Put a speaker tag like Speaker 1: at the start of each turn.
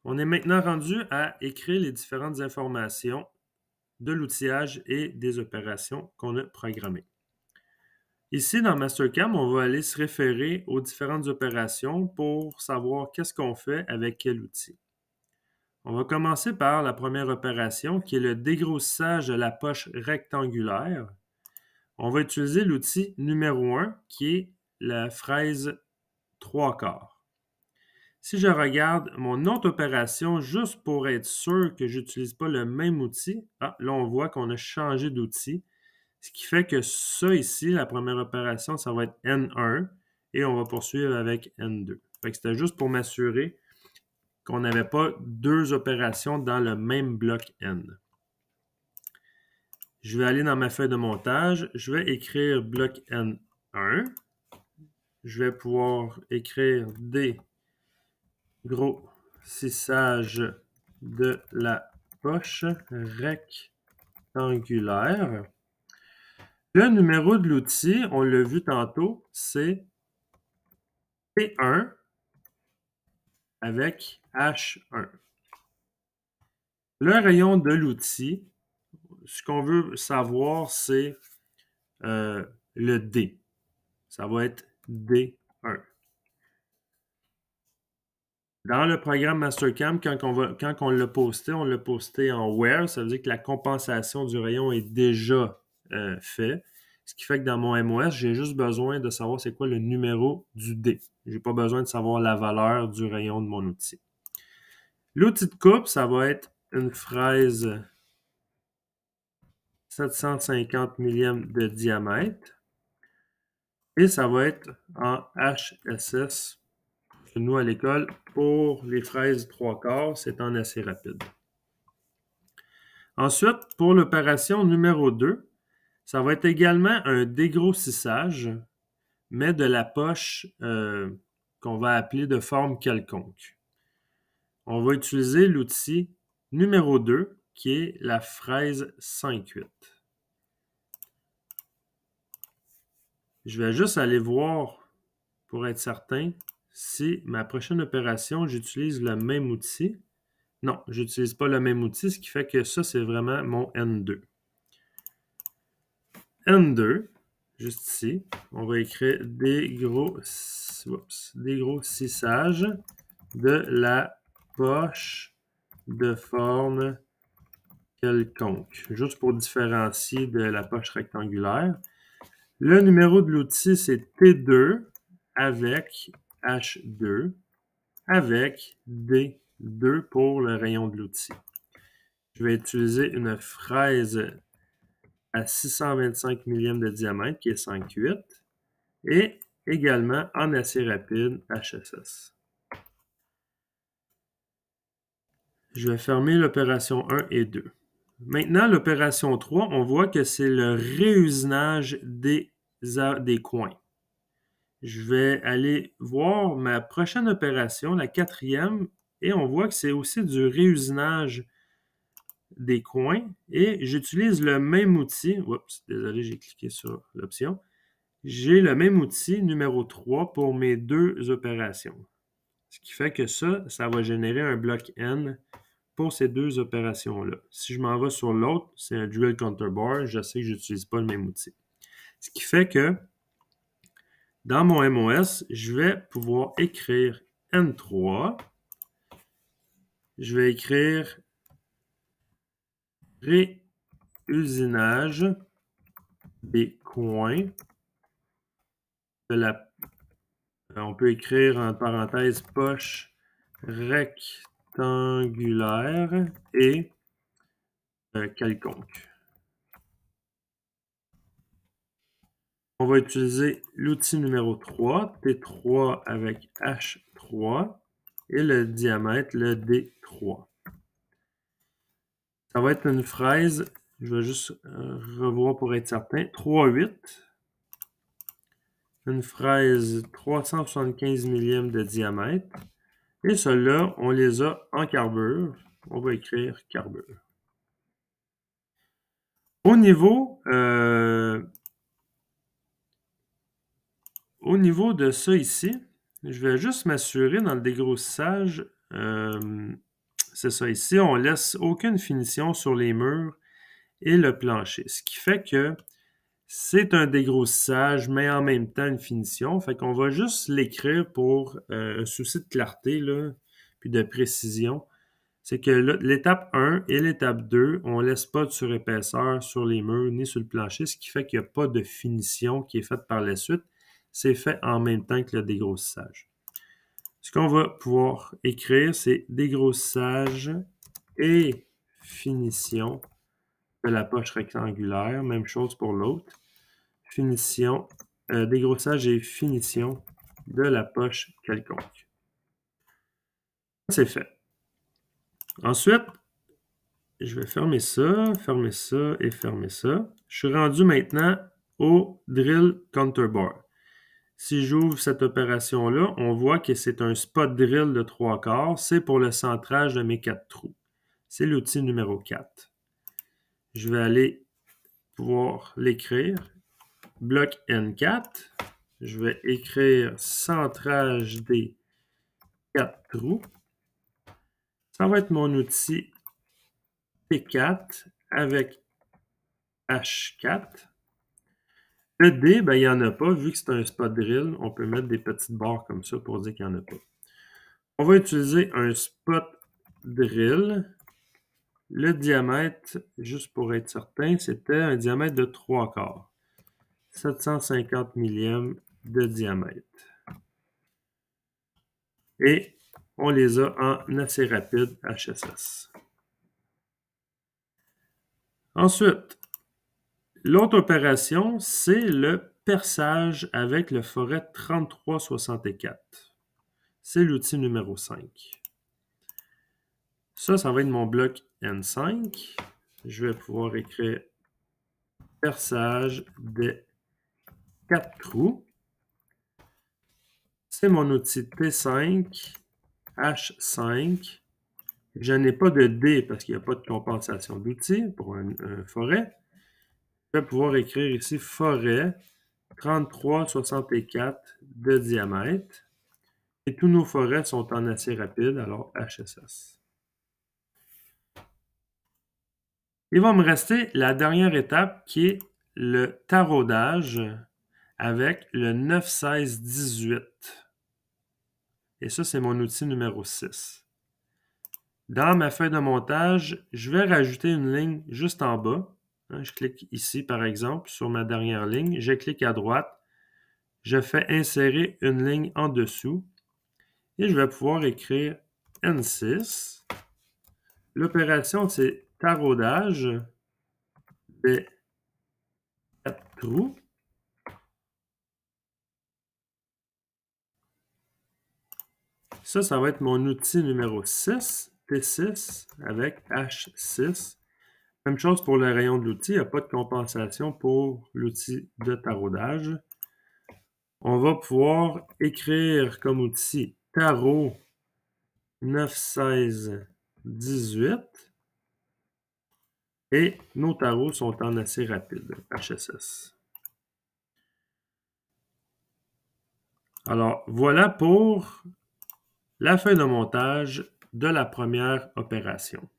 Speaker 1: On est maintenant rendu à écrire les différentes informations de l'outillage et des opérations qu'on a programmées. Ici, dans Mastercam, on va aller se référer aux différentes opérations pour savoir qu'est-ce qu'on fait avec quel outil. On va commencer par la première opération qui est le dégrossissage de la poche rectangulaire. On va utiliser l'outil numéro 1 qui est la fraise 3/4. Si je regarde mon autre opération, juste pour être sûr que je n'utilise pas le même outil, là on voit qu'on a changé d'outil, ce qui fait que ça ici, la première opération, ça va être N1 et on va poursuivre avec N2. C'était juste pour m'assurer qu'on n'avait pas deux opérations dans le même bloc N. Je vais aller dans ma feuille de montage, je vais écrire bloc N1. Je vais pouvoir écrire des grossissage de la poche rectangulaire. Le numéro de l'outil, on l'a vu tantôt, c'est P1 avec H1. Le rayon de l'outil, ce qu'on veut savoir, c'est le D. Ça va être D1. Dans le programme Mastercam, quand on l'a posté, on l'a posté en Where. Ça veut dire que la compensation du rayon est déjà faite. Ce qui fait que dans mon MOS, j'ai juste besoin de savoir c'est quoi le numéro du D. Je n'ai pas besoin de savoir la valeur du rayon de mon outil. L'outil de coupe, ça va être une fraise 750 mm de diamètre. Et ça va être en HSS. Nous, à l'école, pour les fraises 3/4, c'est en assez rapide. Ensuite, pour l'opération numéro 2, ça va être également un dégrossissage, mais de la poche qu'on va appeler de forme quelconque. On va utiliser l'outil numéro 2, qui est la fraise 5/8. Je vais juste aller voir, pour être certain, si ma prochaine opération, j'utilise le même outil. Non, je n'utilise pas le même outil, ce qui fait que ça, c'est vraiment mon N2. N2, juste ici, on va écrire dégrossissage de la poche de forme quelconque, juste pour différencier de la poche rectangulaire. Le numéro de l'outil, c'est T2 avec H2 avec D2 pour le rayon de l'outil. Je vais utiliser une fraise à 625 mm de diamètre qui est 5/8 et également en acier rapide HSS. Je vais fermer l'opération 1 et 2. Maintenant, l'opération 3, on voit que c'est le réusinage des coins. Je vais aller voir ma prochaine opération, la 4e, et on voit que c'est aussi du réusinage des coins. Et j'utilise le même outil. Oups, désolé, j'ai cliqué sur l'option. J'ai le même outil numéro 3 pour mes deux opérations. Ce qui fait que ça va générer un bloc N pour ces deux opérations-là. Si je m'en vais sur l'autre, c'est un Drill Counter Bar, je sais que je n'utilise pas le même outil. Ce qui fait que dans mon MOS, je vais pouvoir écrire N3. Je vais écrire réusinage des coins de la... On peut écrire en parenthèse poche rectangulaire et quelconque. On va utiliser l'outil numéro 3, T3 avec H3 et le diamètre, le D3. Ça va être une fraise, je vais juste revoir pour être certain, 3/8. Une fraise 375 mm de diamètre. Et ceux-là, on les a en carbure. On va écrire carbure. Au niveau de ça ici, je vais juste m'assurer dans le dégrossissage c'est ça. Ici, on laisse aucune finition sur les murs et le plancher. Ce qui fait que c'est un dégrossissage, mais en même temps une finition. Fait qu'on va juste l'écrire pour un souci de clarté, là, puis de précision. C'est que l'étape 1 et l'étape 2, on ne laisse pas de surépaisseur sur les murs ni sur le plancher, ce qui fait qu'il n'y a pas de finition qui est faite par la suite. C'est fait en même temps que le dégrossissage. Ce qu'on va pouvoir écrire, c'est dégrossissage et finition de la poche rectangulaire. Même chose pour l'autre. Finition, dégrossage et finition de la poche quelconque. C'est fait. Ensuite, je vais fermer ça et fermer ça. Je suis rendu maintenant au drill counterbar. Si j'ouvre cette opération-là, on voit que c'est un spot drill de 3/4. C'est pour le centrage de mes 4 trous. C'est l'outil numéro 4. Je vais aller pouvoir l'écrire. Bloc N4. Je vais écrire centrage des 4 trous. Ça va être mon outil P4 avec H4. Le D, ben, il n'y en a pas. Vu que c'est un spot drill, on peut mettre des petites barres comme ça pour dire qu'il n'y en a pas. On va utiliser un spot drill. Le diamètre, juste pour être certain, c'était un diamètre de 3/4. 750 mm de diamètre. Et on les a en assez rapide HSS. Ensuite, l'autre opération, c'est le perçage avec le forêt 3364. C'est l'outil numéro 5. Ça va être mon bloc N5. Je vais pouvoir écrire perçage de 4 trous. C'est mon outil T5, H5. Je n'ai pas de D parce qu'il n'y a pas de compensation d'outils pour un forêt. Je vais pouvoir écrire ici forêt 3364 de diamètre. Et tous nos forêts sont en acier rapide, alors HSS. Il va me rester la dernière étape qui est le taraudage avec le 91618. Et ça, c'est mon outil numéro 6. Dans ma feuille de montage, je vais rajouter une ligne juste en bas. Je clique ici, par exemple, sur ma dernière ligne. Je clique à droite. Je fais insérer une ligne en dessous. Et je vais pouvoir écrire N6. L'opération, c'est taraudage des 4 trous. Ça va être mon outil numéro 6, T6 avec H6. Même chose pour le rayon de l'outil, il n'y a pas de compensation pour l'outil de taraudage. On va pouvoir écrire comme outil tarot 91618 et nos tarots sont en acier rapide, HSS. Alors, voilà pour la feuille de montage de la première opération.